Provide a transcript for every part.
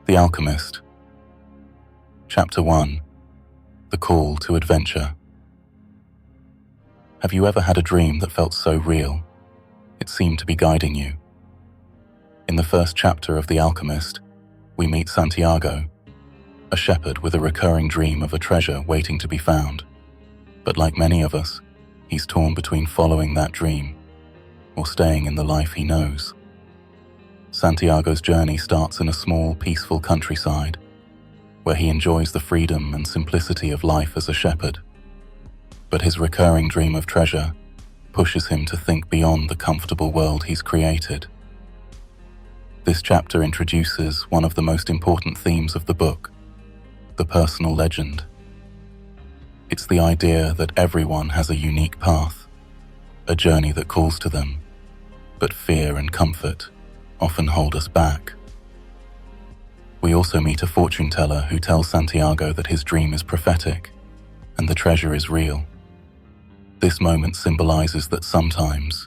The Alchemist. Chapter 1. The Call to Adventure. Have you ever had a dream that felt so real, it seemed to be guiding you? In the first chapter of The Alchemist, we meet Santiago, a shepherd with a recurring dream of a treasure waiting to be found. But like many of us, he's torn between following that dream or staying in the life he knows. Santiago's journey starts in a small, peaceful countryside, where he enjoys the freedom and simplicity of life as a shepherd. But his recurring dream of treasure pushes him to think beyond the comfortable world he's created. This chapter introduces one of the most important themes of the book, the personal legend. It's the idea that everyone has a unique path, a journey that calls to them, but fear and comfort often hold us back. We also meet a fortune teller who tells Santiago that his dream is prophetic and the treasure is real. This moment symbolizes that sometimes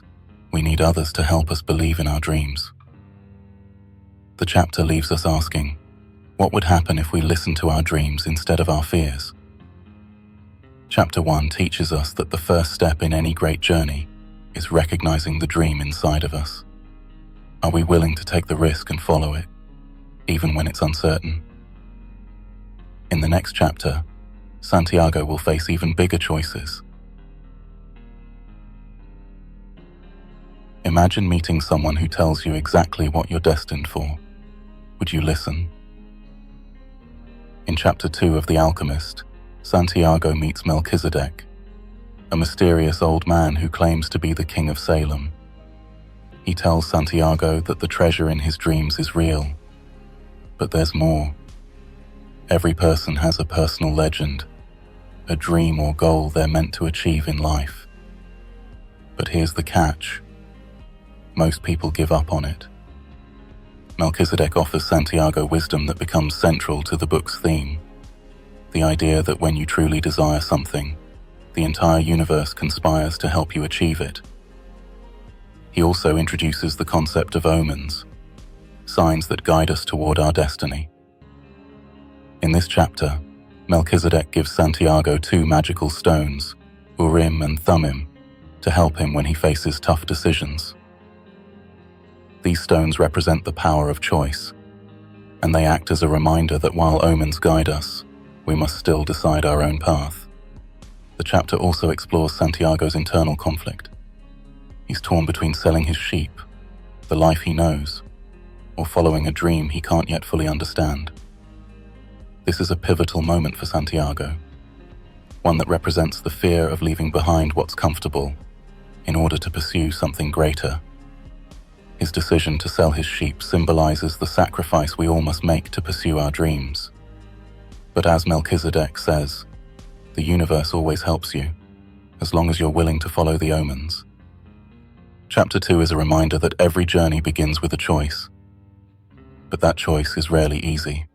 we need others to help us believe in our dreams. The chapter leaves us asking, what would happen if we listened to our dreams instead of our fears? Chapter 1 teaches us that the first step in any great journey is recognizing the dream inside of us. Are we willing to take the risk and follow it, even when it's uncertain? In the next chapter, Santiago will face even bigger choices. Imagine meeting someone who tells you exactly what you're destined for. Would you listen? In Chapter 2 of The Alchemist, Santiago meets Melchizedek, a mysterious old man who claims to be the king of Salem. He tells Santiago that the treasure in his dreams is real. But there's more. Every person has a personal legend, a dream or goal they're meant to achieve in life. But here's the catch. Most people give up on it. Melchizedek offers Santiago wisdom that becomes central to the book's theme. The idea that when you truly desire something, the entire universe conspires to help you achieve it. He also introduces the concept of omens, signs that guide us toward our destiny. In this chapter, Melchizedek gives Santiago two magical stones, Urim and Thummim, to help him when he faces tough decisions. These stones represent the power of choice, and they act as a reminder that while omens guide us, we must still decide our own path. The chapter also explores Santiago's internal conflict. He's torn between selling his sheep, the life he knows, or following a dream he can't yet fully understand. This is a pivotal moment for Santiago, one that represents the fear of leaving behind what's comfortable in order to pursue something greater. His decision to sell his sheep symbolizes the sacrifice we all must make to pursue our dreams. But as Melchizedek says, the universe always helps you, as long as you're willing to follow the omens. Chapter 2 is a reminder that every journey begins with a choice, but that choice is rarely easy.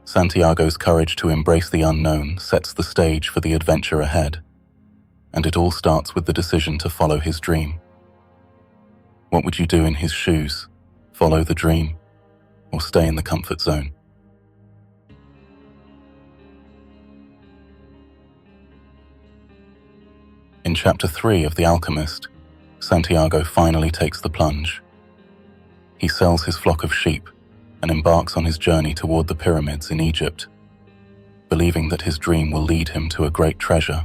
Santiago's courage to embrace the unknown sets the stage for the adventure ahead, and it all starts with the decision to follow his dream. What would you do in his shoes? Follow the dream, or stay in the comfort zone? In Chapter 3 of The Alchemist, Santiago finally takes the plunge. He sells his flock of sheep and embarks on his journey toward the pyramids in Egypt, believing that his dream will lead him to a great treasure.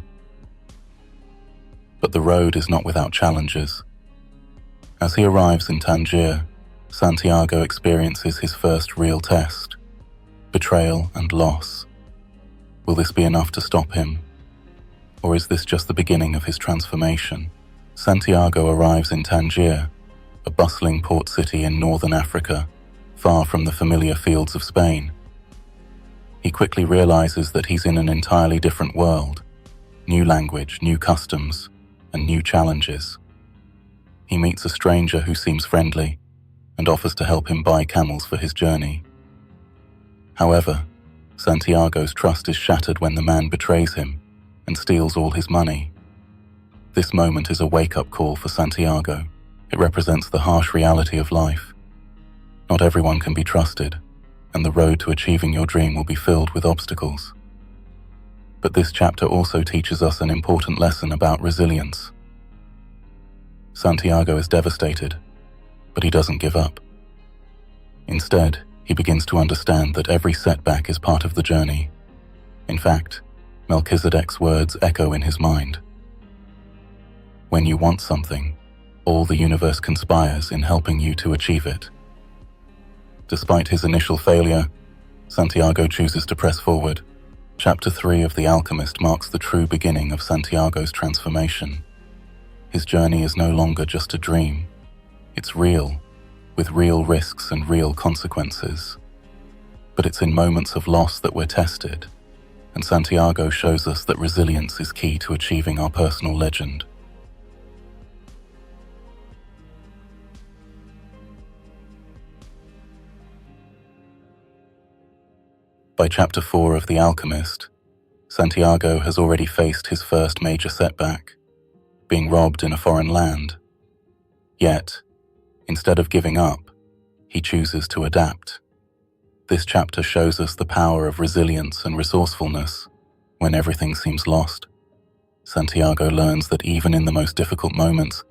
But the road is not without challenges. As he arrives in Tangier, Santiago experiences his first real test: betrayal and loss. Will this be enough to stop him? Or is this just the beginning of his transformation? Santiago arrives in Tangier, a bustling port city in northern Africa, far from the familiar fields of Spain. He quickly realizes that he's in an entirely different world, new language, new customs, and new challenges. He meets a stranger who seems friendly and offers to help him buy camels for his journey. However, Santiago's trust is shattered when the man betrays him and steals all his money. This moment is a wake-up call for Santiago. It represents the harsh reality of life. Not everyone can be trusted, and the road to achieving your dream will be filled with obstacles. But this chapter also teaches us an important lesson about resilience. Santiago is devastated, but he doesn't give up. Instead, he begins to understand that every setback is part of the journey. In fact, Melchizedek's words echo in his mind. When you want something, all the universe conspires in helping you to achieve it. Despite his initial failure, Santiago chooses to press forward. Chapter 3 of The Alchemist marks the true beginning of Santiago's transformation. His journey is no longer just a dream. It's real, with real risks and real consequences. But it's in moments of loss that we're tested, and Santiago shows us that resilience is key to achieving our personal legend. By chapter 4 of The Alchemist, Santiago has already faced his first major setback, being robbed in a foreign land. Yet, instead of giving up, he chooses to adapt. This chapter shows us the power of resilience and resourcefulness. When everything seems lost, Santiago learns that even in the most difficult moments,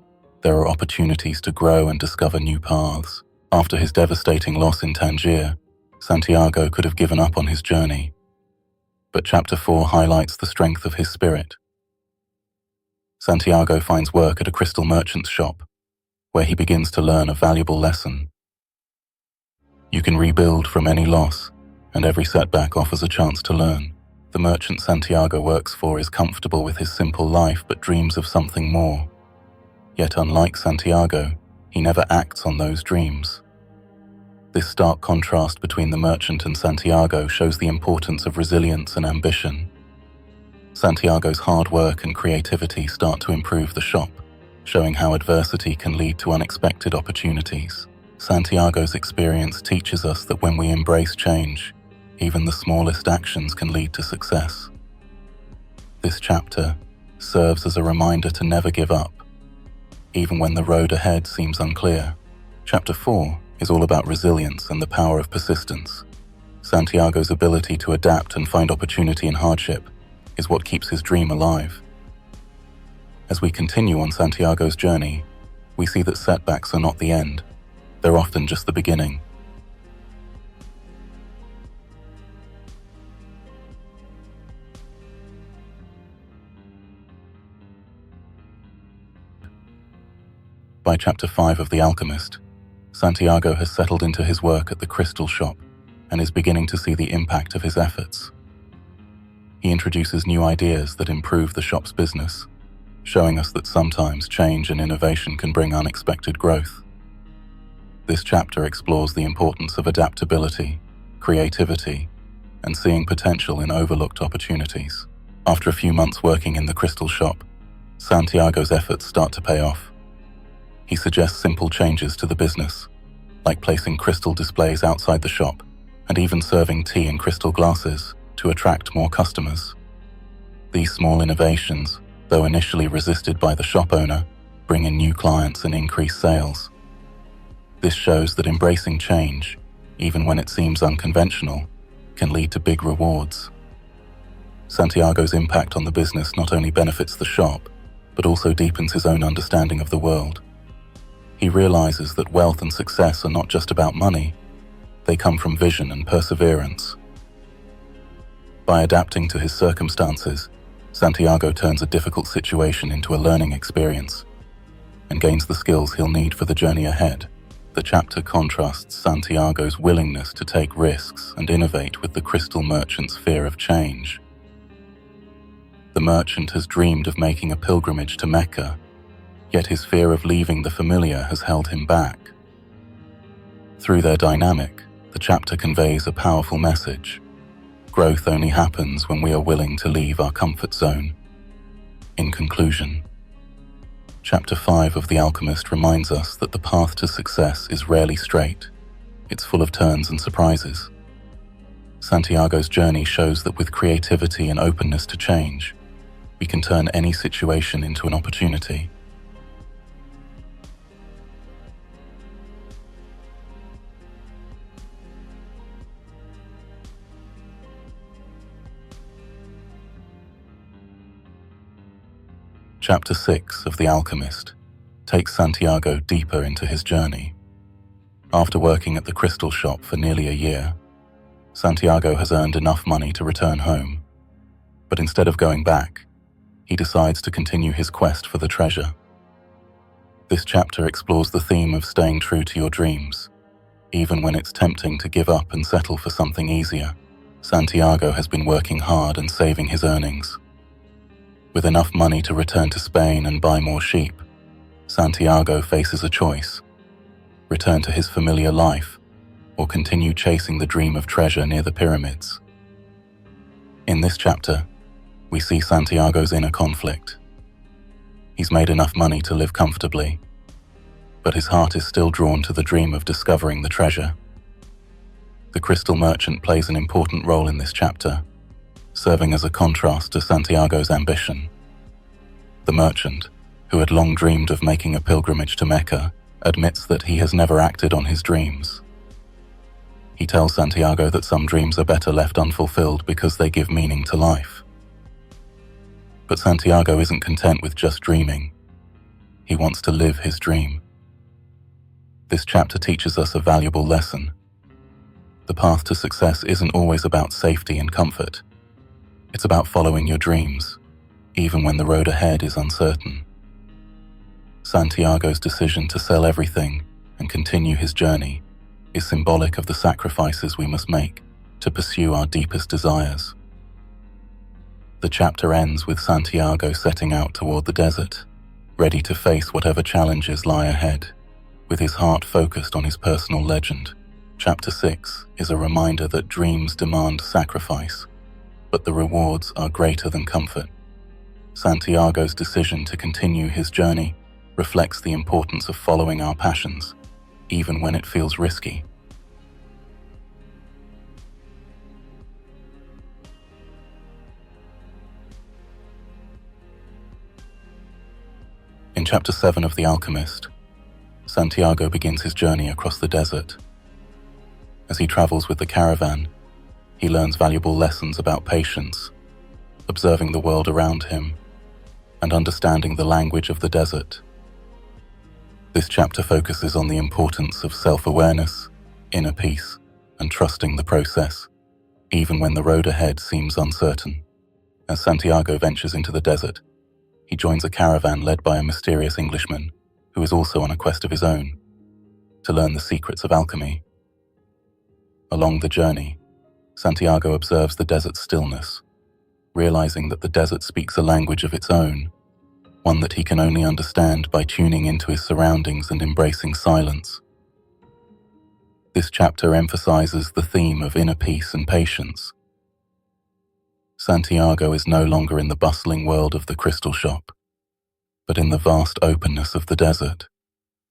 there are opportunities to grow and discover new paths. After his devastating loss in Tangier, Santiago could have given up on his journey. But chapter 4 highlights the strength of his spirit. Santiago finds work at a crystal merchant's shop, where he begins to learn a valuable lesson. You can rebuild from any loss, and every setback offers a chance to learn. The merchant Santiago works for is comfortable with his simple life but dreams of something more. Yet unlike Santiago, he never acts on those dreams. This stark contrast between the merchant and Santiago shows the importance of resilience and ambition. Santiago's hard work and creativity start to improve the shop, showing how adversity can lead to unexpected opportunities. Santiago's experience teaches us that when we embrace change, even the smallest actions can lead to success. This chapter serves as a reminder to never give up, even when the road ahead seems unclear. Chapter 4 is all about resilience and the power of persistence. Santiago's ability to adapt and find opportunity in hardship is what keeps his dream alive. As we continue on Santiago's journey, we see that setbacks are not the end. They're often just the beginning. By chapter 5 of The Alchemist, Santiago has settled into his work at the crystal shop and is beginning to see the impact of his efforts. He introduces new ideas that improve the shop's business, showing us that sometimes change and innovation can bring unexpected growth. This chapter explores the importance of adaptability, creativity, and seeing potential in overlooked opportunities. After a few months working in the crystal shop, Santiago's efforts start to pay off. He suggests simple changes to the business, like placing crystal displays outside the shop and even serving tea in crystal glasses to attract more customers. These small innovations, though initially resisted by the shop owner, bring in new clients and increase sales. This shows that embracing change, even when it seems unconventional, can lead to big rewards. Santiago's impact on the business not only benefits the shop, but also deepens his own understanding of the world. He realizes that wealth and success are not just about money, they come from vision and perseverance. By adapting to his circumstances, Santiago turns a difficult situation into a learning experience and gains the skills he'll need for the journey ahead. The chapter contrasts Santiago's willingness to take risks and innovate with the crystal merchant's fear of change. The merchant has dreamed of making a pilgrimage to Mecca, yet his fear of leaving the familiar has held him back. Through their dynamic, the chapter conveys a powerful message. Growth only happens when we are willing to leave our comfort zone. In conclusion, Chapter 5 of The Alchemist reminds us that the path to success is rarely straight. It's full of turns and surprises. Santiago's journey shows that with creativity and openness to change, we can turn any situation into an opportunity. Chapter 6 of The Alchemist takes Santiago deeper into his journey. After working at the crystal shop for nearly a year, Santiago has earned enough money to return home. But instead of going back, he decides to continue his quest for the treasure. This chapter explores the theme of staying true to your dreams, even when it's tempting to give up and settle for something easier. Santiago has been working hard and saving his earnings. With enough money to return to Spain and buy more sheep, Santiago faces a choice: return to his familiar life or continue chasing the dream of treasure near the pyramids. In this chapter, we see Santiago's inner conflict. He's made enough money to live comfortably, but his heart is still drawn to the dream of discovering the treasure. The crystal merchant plays an important role in this chapter, serving as a contrast to Santiago's ambition. The merchant, who had long dreamed of making a pilgrimage to Mecca, admits that he has never acted on his dreams. He tells Santiago that some dreams are better left unfulfilled because they give meaning to life. But Santiago isn't content with just dreaming. He wants to live his dream. This chapter teaches us a valuable lesson. The path to success isn't always about safety and comfort. It's about following your dreams, even when the road ahead is uncertain. Santiago's decision to sell everything and continue his journey is symbolic of the sacrifices we must make to pursue our deepest desires. The chapter ends with Santiago setting out toward the desert, ready to face whatever challenges lie ahead, with his heart focused on his personal legend. Chapter 6 is a reminder that dreams demand sacrifice, but the rewards are greater than comfort. Santiago's decision to continue his journey reflects the importance of following our passions, even when it feels risky. In Chapter 7 of The Alchemist, Santiago begins his journey across the desert. As he travels with the caravan, he learns valuable lessons about patience, observing the world around him, and understanding the language of the desert. This chapter focuses on the importance of self-awareness, inner peace, and trusting the process, even when the road ahead seems uncertain. As Santiago ventures into the desert, he joins a caravan led by a mysterious Englishman who is also on a quest of his own, to learn the secrets of alchemy. Along the journey, Santiago observes the desert's stillness, realizing that the desert speaks a language of its own, one that he can only understand by tuning into his surroundings and embracing silence. This chapter emphasizes the theme of inner peace and patience. Santiago is no longer in the bustling world of the crystal shop, but in the vast openness of the desert,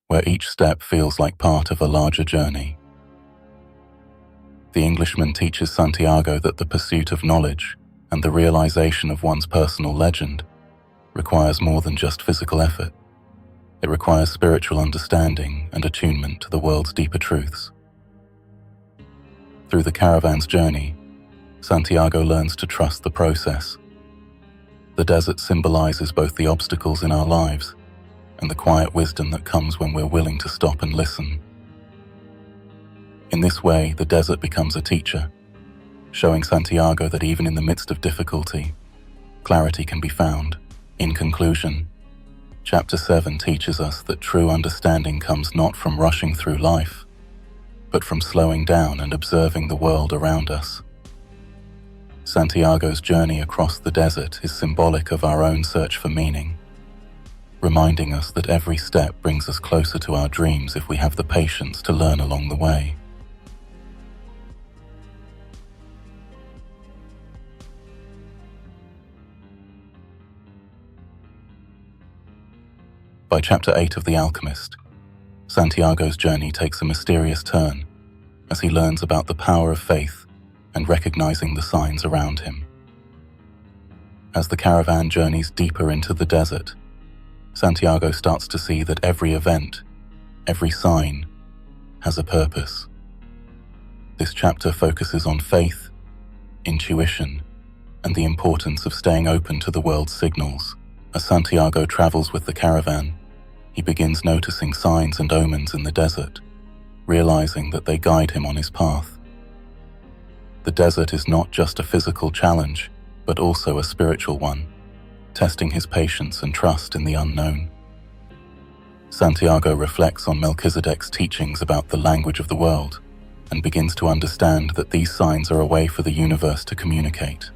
where each step feels like part of a larger journey. The Englishman teaches Santiago that the pursuit of knowledge and the realization of one's personal legend requires more than just physical effort. It requires spiritual understanding and attunement to the world's deeper truths. Through the caravan's journey, Santiago learns to trust the process. The desert symbolizes both the obstacles in our lives and the quiet wisdom that comes when we're willing to stop and listen. In this way, the desert becomes a teacher, showing Santiago that even in the midst of difficulty, clarity can be found. In conclusion, Chapter 7 teaches us that true understanding comes not from rushing through life, but from slowing down and observing the world around us. Santiago's journey across the desert is symbolic of our own search for meaning, reminding us that every step brings us closer to our dreams if we have the patience to learn along the way. By Chapter 8 of The Alchemist, Santiago's journey takes a mysterious turn as he learns about the power of faith and recognizing the signs around him. As the caravan journeys deeper into the desert, Santiago starts to see that every event, every sign, has a purpose. This chapter focuses on faith, intuition, and the importance of staying open to the world's signals. As Santiago travels with the caravan, he begins noticing signs and omens in the desert, realizing that they guide him on his path. The desert is not just a physical challenge, but also a spiritual one, testing his patience and trust in the unknown. Santiago reflects on Melchizedek's teachings about the language of the world and begins to understand that these signs are a way for the universe to communicate.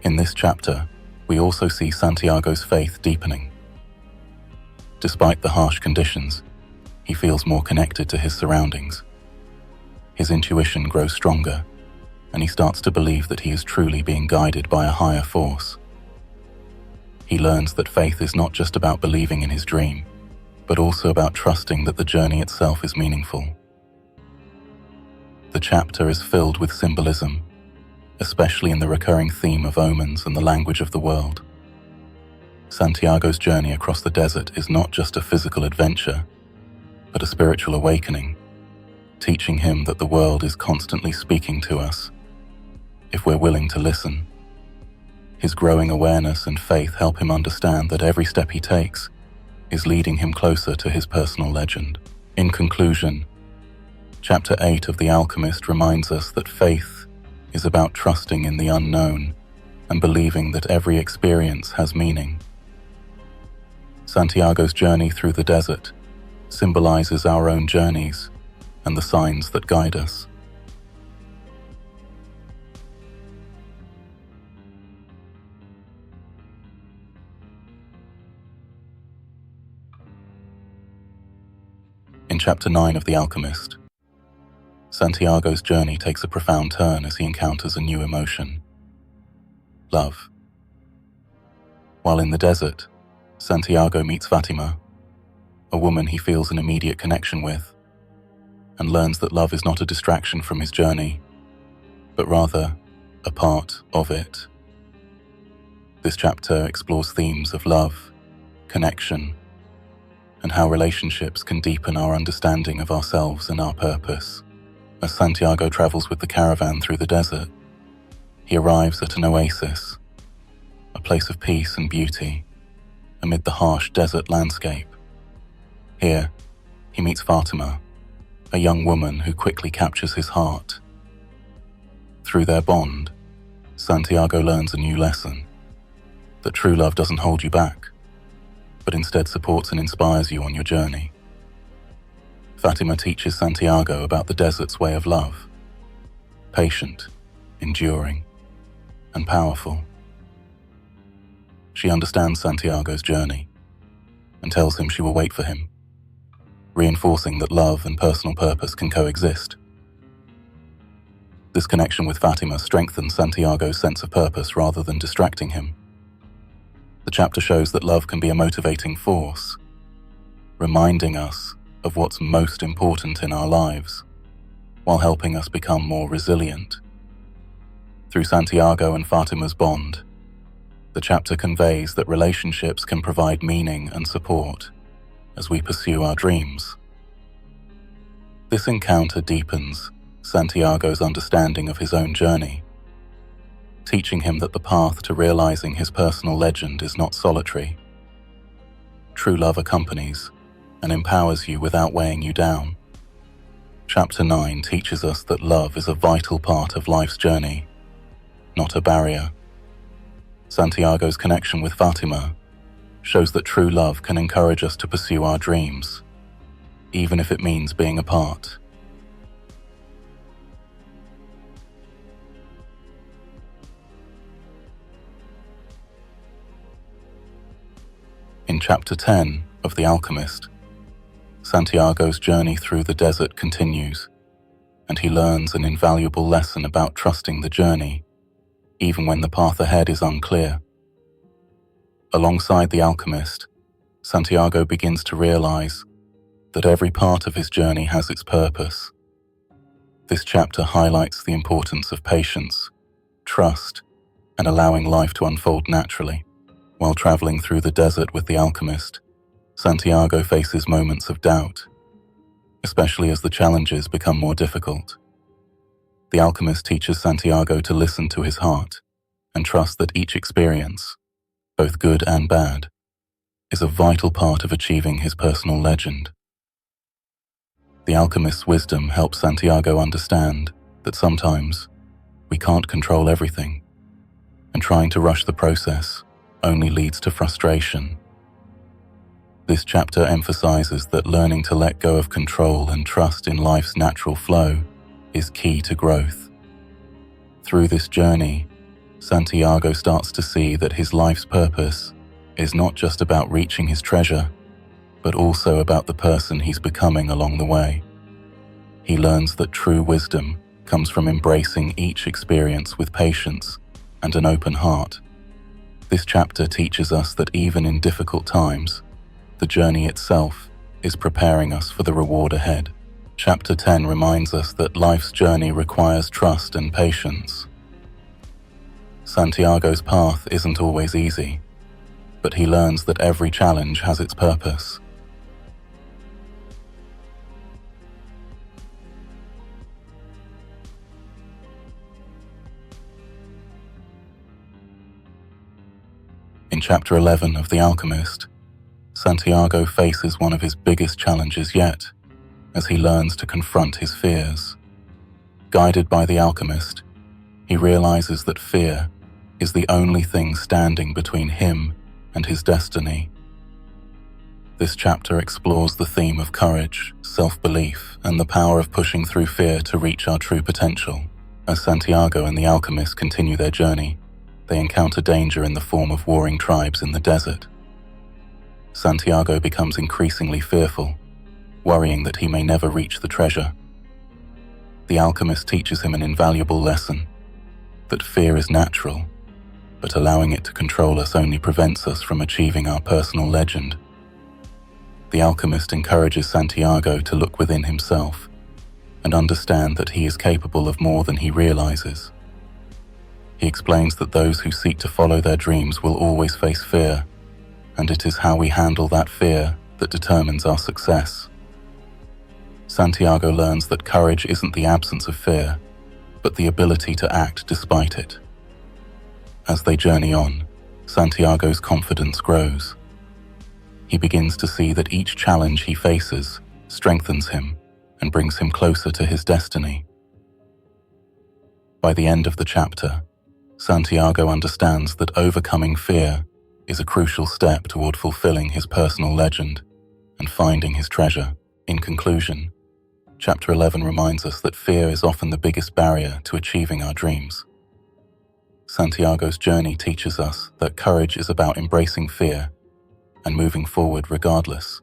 In this chapter, we also see Santiago's faith deepening. Despite the harsh conditions, he feels more connected to his surroundings. His intuition grows stronger, and he starts to believe that he is truly being guided by a higher force. He learns that faith is not just about believing in his dream, but also about trusting that the journey itself is meaningful. The chapter is filled with symbolism, especially in the recurring theme of omens and the language of the world. Santiago's journey across the desert is not just a physical adventure, but a spiritual awakening, teaching him that the world is constantly speaking to us, if we're willing to listen. His growing awareness and faith help him understand that every step he takes is leading him closer to his personal legend. In conclusion, Chapter 8 of The Alchemist reminds us that faith is about trusting in the unknown and believing that every experience has meaning. Santiago's journey through the desert symbolizes our own journeys and the signs that guide us. In Chapter 9 of The Alchemist, Santiago's journey takes a profound turn as he encounters a new emotion: love. While in the desert, Santiago meets Fatima, a woman he feels an immediate connection with, and learns that love is not a distraction from his journey, but rather a part of it. This chapter explores themes of love, connection, and how relationships can deepen our understanding of ourselves and our purpose. As Santiago travels with the caravan through the desert, he arrives at an oasis, a place of peace and beauty, amid the harsh desert landscape. Here, he meets Fatima, a young woman who quickly captures his heart. Through their bond, Santiago learns a new lesson: that true love doesn't hold you back, but instead supports and inspires you on your journey. Fatima teaches Santiago about the desert's way of love: patient, enduring, and powerful. She understands Santiago's journey and tells him she will wait for him, reinforcing that love and personal purpose can coexist. This connection with Fatima strengthens Santiago's sense of purpose rather than distracting him. The chapter shows that love can be a motivating force, reminding us of what's most important in our lives, while helping us become more resilient. Through Santiago and Fatima's bond, the chapter conveys that relationships can provide meaning and support as we pursue our dreams. This encounter deepens Santiago's understanding of his own journey, teaching him that the path to realizing his personal legend is not solitary. True love accompanies and empowers you without weighing you down. Chapter 9 teaches us that love is a vital part of life's journey, not a barrier. Santiago's connection with Fatima shows that true love can encourage us to pursue our dreams, even if it means being apart. In Chapter 10 of The Alchemist, Santiago's journey through the desert continues, and he learns an invaluable lesson about trusting the journey, even when the path ahead is unclear. Alongside the alchemist, Santiago begins to realize that every part of his journey has its purpose. This chapter highlights the importance of patience, trust, and allowing life to unfold naturally. While traveling through the desert with the alchemist, Santiago faces moments of doubt, especially as the challenges become more difficult. The alchemist teaches Santiago to listen to his heart and trust that each experience, both good and bad, is a vital part of achieving his personal legend. The alchemist's wisdom helps Santiago understand that sometimes we can't control everything, and trying to rush the process only leads to frustration. This chapter emphasizes that learning to let go of control and trust in life's natural flow is key to growth. Through this journey, Santiago starts to see that his life's purpose is not just about reaching his treasure, but also about the person he's becoming along the way. He learns that true wisdom comes from embracing each experience with patience and an open heart. This chapter teaches us that even in difficult times, the journey itself is preparing us for the reward ahead. Chapter 10 reminds us that life's journey requires trust and patience. Santiago's path isn't always easy, but he learns that every challenge has its purpose. In Chapter 11 of The Alchemist, Santiago faces one of his biggest challenges yet, as he learns to confront his fears. Guided by the alchemist, he realizes that fear is the only thing standing between him and his destiny. This chapter explores the theme of courage, self-belief, and the power of pushing through fear to reach our true potential. As Santiago and the alchemist continue their journey, they encounter danger in the form of warring tribes in the desert. Santiago becomes increasingly fearful, worrying that he may never reach the treasure. The alchemist teaches him an invaluable lesson, that fear is natural, but allowing it to control us only prevents us from achieving our personal legend. The alchemist encourages Santiago to look within himself and understand that he is capable of more than he realizes. He explains that those who seek to follow their dreams will always face fear, and it is how we handle that fear that determines our success. Santiago learns that courage isn't the absence of fear, but the ability to act despite it. As they journey on, Santiago's confidence grows. He begins to see that each challenge he faces strengthens him and brings him closer to his destiny. By the end of the chapter, Santiago understands that overcoming fear is a crucial step toward fulfilling his personal legend and finding his treasure. In conclusion, Chapter 11 reminds us that fear is often the biggest barrier to achieving our dreams. Santiago's journey teaches us that courage is about embracing fear and moving forward regardless.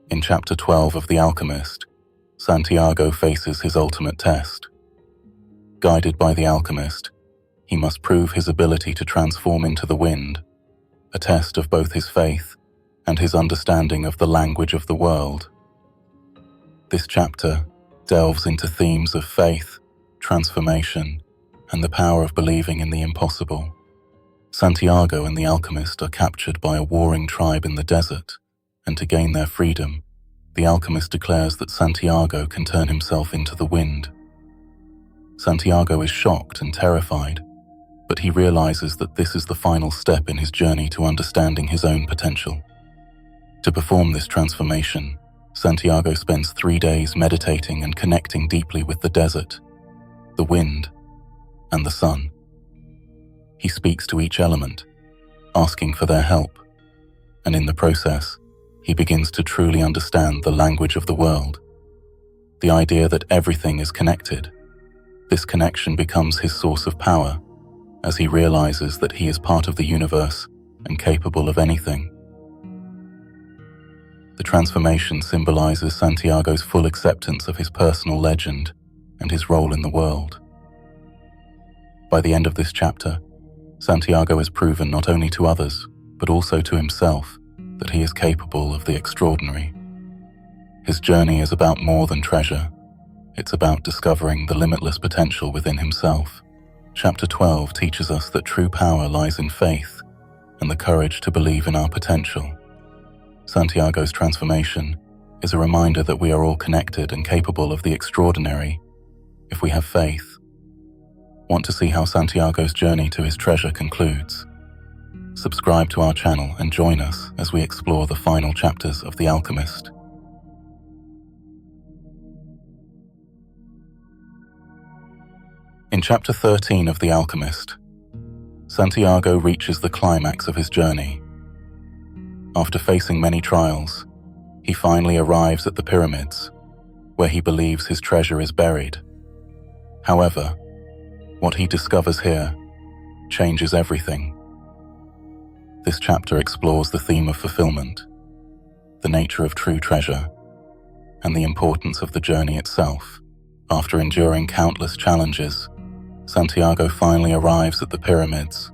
In Chapter 12 of The Alchemist, Santiago faces his ultimate test. Guided by the alchemist, he must prove his ability to transform into the wind, a test of both his faith and his understanding of the language of the world. This chapter delves into themes of faith, transformation, and the power of believing in the impossible. Santiago and the alchemist are captured by a warring tribe in the desert, and to gain their freedom, the alchemist declares that Santiago can turn himself into the wind. Santiago is shocked and terrified, but he realizes that this is the final step in his journey to understanding his own potential. To perform this transformation, Santiago spends 3 days meditating and connecting deeply with the desert, the wind, and the sun. He speaks to each element, asking for their help, and in the process, he begins to truly understand the language of the world. The idea that everything is connected. This connection becomes his source of power, as he realizes that he is part of the universe and capable of anything. The transformation symbolizes Santiago's full acceptance of his personal legend and his role in the world. By the end of this chapter, Santiago has proven not only to others, but also to himself, that he is capable of the extraordinary. His journey is about more than treasure. It's about discovering the limitless potential within himself. Chapter 12 teaches us that true power lies in faith and the courage to believe in our potential. Santiago's transformation is a reminder that we are all connected and capable of the extraordinary, if we have faith. Want to see how Santiago's journey to his treasure concludes? Subscribe to our channel and join us as we explore the final chapters of The Alchemist. In Chapter 13 of The Alchemist, Santiago reaches the climax of his journey. After facing many trials, he finally arrives at the pyramids, where he believes his treasure is buried. However, what he discovers here changes everything. This chapter explores the theme of fulfillment, the nature of true treasure, and the importance of the journey itself. After enduring countless challenges, Santiago finally arrives at the pyramids.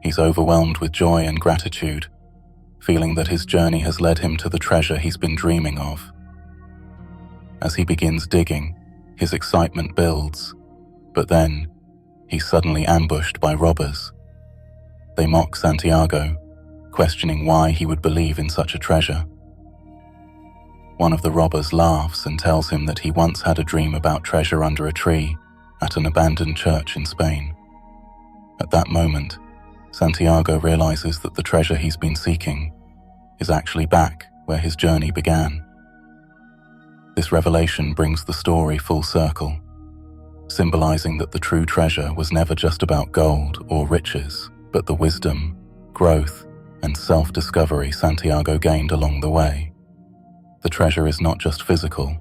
He's overwhelmed with joy and gratitude, feeling that his journey has led him to the treasure he's been dreaming of. As he begins digging, his excitement builds, but then he's suddenly ambushed by robbers. They mock Santiago, questioning why he would believe in such a treasure. One of the robbers laughs and tells him that he once had a dream about treasure under a tree at an abandoned church in Spain. At that moment, Santiago realizes that the treasure he's been seeking is actually back where his journey began. This revelation brings the story full circle, symbolizing that the true treasure was never just about gold or riches, but the wisdom, growth, and self-discovery Santiago gained along the way. The treasure is not just physical,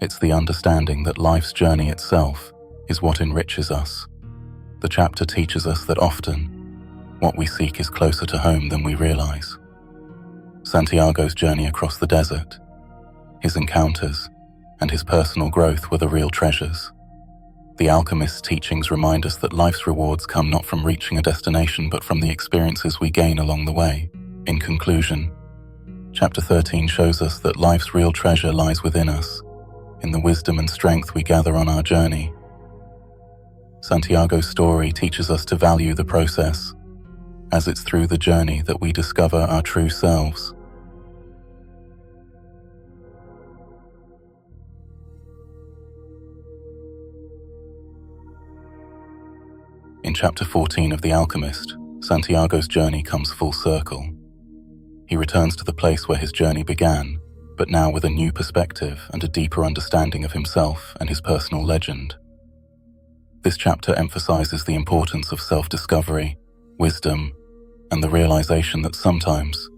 it's the understanding that life's journey itself is what enriches us. The chapter teaches us that often, what we seek is closer to home than we realize. Santiago's journey across the desert, his encounters, and his personal growth were the real treasures. The Alchemist's teachings remind us that life's rewards come not from reaching a destination but from the experiences we gain along the way. In conclusion, Chapter 13 shows us that life's real treasure lies within us, in the wisdom and strength we gather on our journey. Santiago's story teaches us to value the process, as it's through the journey that we discover our true selves. In Chapter 14 of The Alchemist, Santiago's journey comes full circle. He returns to the place where his journey began, but now with a new perspective and a deeper understanding of himself and his personal legend. This chapter emphasizes the importance of self-discovery, wisdom, and the realization that sometimes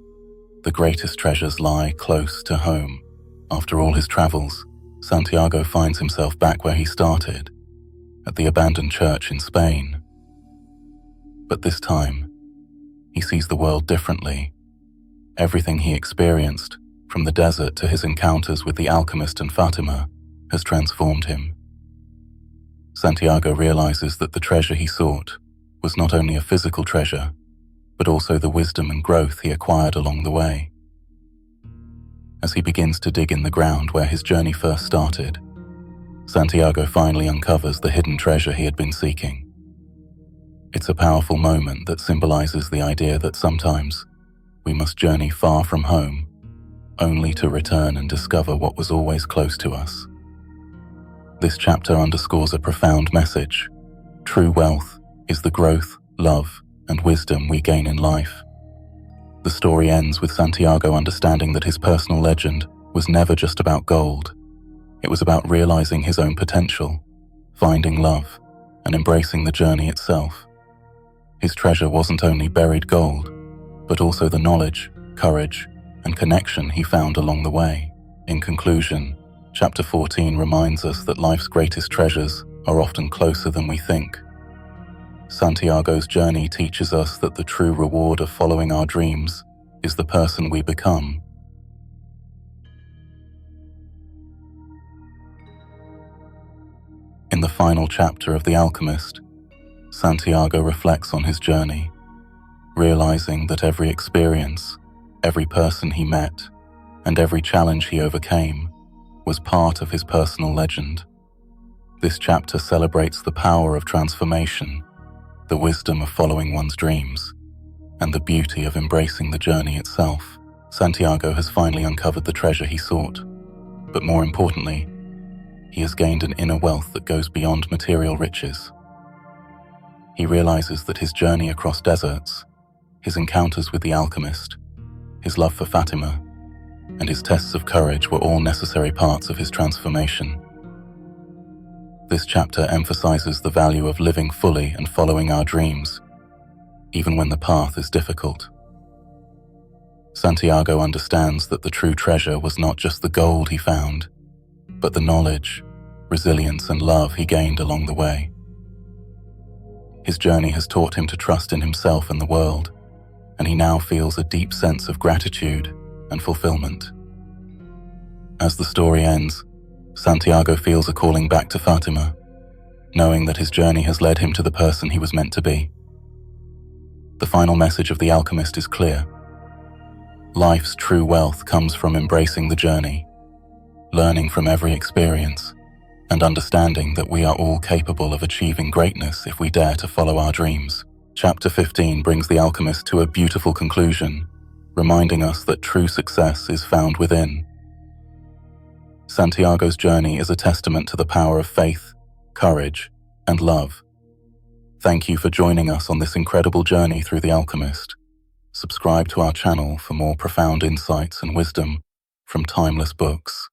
the greatest treasures lie close to home. After all his travels, Santiago finds himself back where he started, at the abandoned church in Spain. But this time, he sees the world differently. Everything he experienced, from the desert to his encounters with the alchemist and Fatima, has transformed him. Santiago realizes that the treasure he sought was not only a physical treasure, but also the wisdom and growth he acquired along the way. As he begins to dig in the ground where his journey first started, Santiago finally uncovers the hidden treasure he had been seeking. It's a powerful moment that symbolizes the idea that sometimes we must journey far from home, only to return and discover what was always close to us. This chapter underscores a profound message. True wealth is the growth, love, and wisdom we gain in life. The story ends with Santiago understanding that his personal legend was never just about gold. It was about realizing his own potential, finding love, and embracing the journey itself. His treasure wasn't only buried gold, but also the knowledge, courage, and connection he found along the way. In conclusion, Chapter 14 reminds us that life's greatest treasures are often closer than we think. Santiago's journey teaches us that the true reward of following our dreams is the person we become. In the final chapter of The Alchemist, Santiago reflects on his journey, realizing that every experience, every person he met, and every challenge he overcame was part of his personal legend. This chapter celebrates the power of transformation, the wisdom of following one's dreams, and the beauty of embracing the journey itself. Santiago has finally uncovered the treasure he sought, but more importantly, he has gained an inner wealth that goes beyond material riches. He realizes that his journey across deserts, his encounters with the alchemist, his love for Fatima, and his tests of courage were all necessary parts of his transformation. This chapter emphasizes the value of living fully and following our dreams, even when the path is difficult. Santiago understands that the true treasure was not just the gold he found, but the knowledge, resilience, and love he gained along the way. His journey has taught him to trust in himself and the world, and he now feels a deep sense of gratitude and fulfillment. As the story ends, Santiago feels a calling back to Fatima, knowing that his journey has led him to the person he was meant to be. The final message of The Alchemist is clear. Life's true wealth comes from embracing the journey, learning from every experience, and understanding that we are all capable of achieving greatness if we dare to follow our dreams. Chapter 15 brings The Alchemist to a beautiful conclusion, reminding us that true success is found within. Santiago's journey is a testament to the power of faith, courage, and love. Thank you for joining us on this incredible journey through The Alchemist. Subscribe to our channel for more profound insights and wisdom from timeless books.